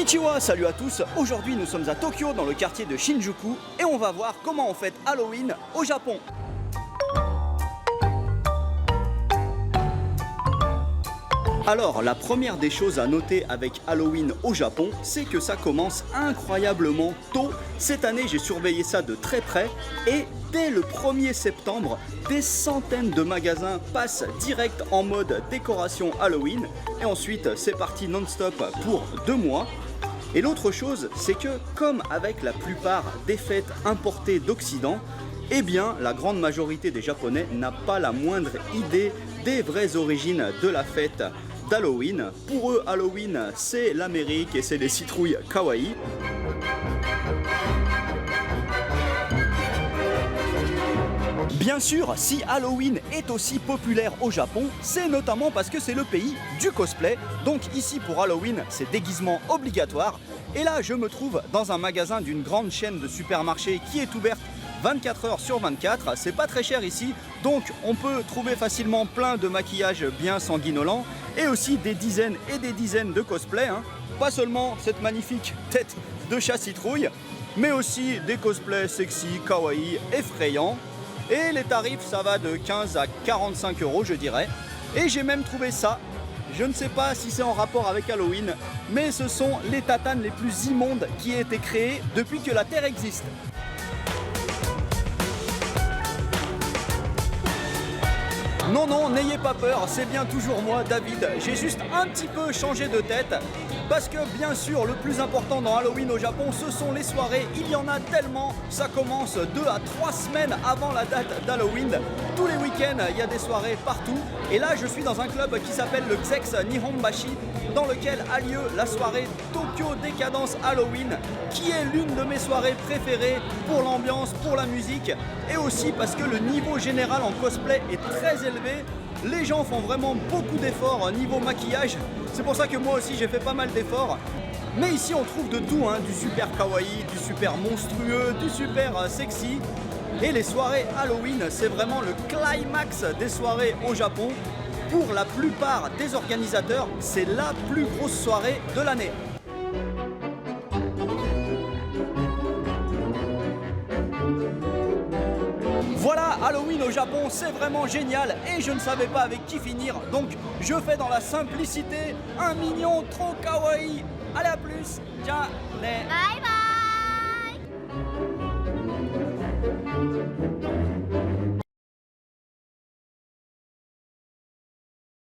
Konnichiwa, salut à tous. Aujourd'hui nous sommes à Tokyo dans le quartier de Shinjuku et on va voir comment on fête Halloween au Japon. Alors la première des choses à noter avec Halloween au Japon, c'est que ça commence incroyablement tôt. Cette année j'ai surveillé ça de très près et dès le 1er septembre, des centaines de magasins passent direct en mode décoration Halloween et ensuite c'est parti non-stop pour 2 mois. Et l'autre chose, c'est que comme avec la plupart des fêtes importées d'Occident, eh bien la grande majorité des Japonais n'a pas la moindre idée des vraies origines de la fête d'Halloween. Pour eux, Halloween, c'est l'Amérique et c'est des citrouilles kawaii. Bien sûr, si Halloween est aussi populaire au Japon, c'est notamment parce que c'est le pays du cosplay. Donc ici pour Halloween, c'est déguisement obligatoire. Et là, je me trouve dans un magasin d'une grande chaîne de supermarchés qui est ouverte 24 heures sur 24. C'est pas très cher ici, donc on peut trouver facilement plein de maquillages bien sanguinolents et aussi des dizaines et des dizaines de cosplays. Pas seulement cette magnifique tête de chat citrouille, mais aussi des cosplays sexy, kawaii, effrayants. Et les tarifs, ça va de 15 à 45 euros, je dirais. Et j'ai même trouvé ça. Je ne sais pas si c'est en rapport avec Halloween, mais ce sont les tatanes les plus immondes qui aient été créées depuis que la Terre existe. Non, non, n'ayez pas peur, c'est bien toujours moi, David. J'ai juste un petit peu changé de tête. Parce que bien sûr, le plus important dans Halloween au Japon, ce sont les soirées. Il y en a tellement, ça commence 2 à 3 semaines avant la date d'Halloween. Tous les week-ends, il y a des soirées partout. Et là, je suis dans un club qui s'appelle le Xex Nihonbashi, dans lequel a lieu la soirée Tokyo Décadence Halloween, qui est l'une de mes soirées préférées pour l'ambiance, pour la musique, et aussi parce que le niveau général en cosplay est très élevé. Les gens font vraiment beaucoup d'efforts niveau maquillage. C'est pour ça que moi aussi j'ai fait pas mal d'efforts. Mais ici on trouve de tout, du super kawaii, du super monstrueux, du super sexy. Et les soirées Halloween, c'est vraiment le climax des soirées au Japon. Pour la plupart des organisateurs, c'est la plus grosse soirée de l'année. Voilà, Halloween au Japon, c'est vraiment génial et je ne savais pas avec qui finir, donc je fais dans la simplicité un mignon trop kawaii. Allez, à plus, ciao, Bye bye.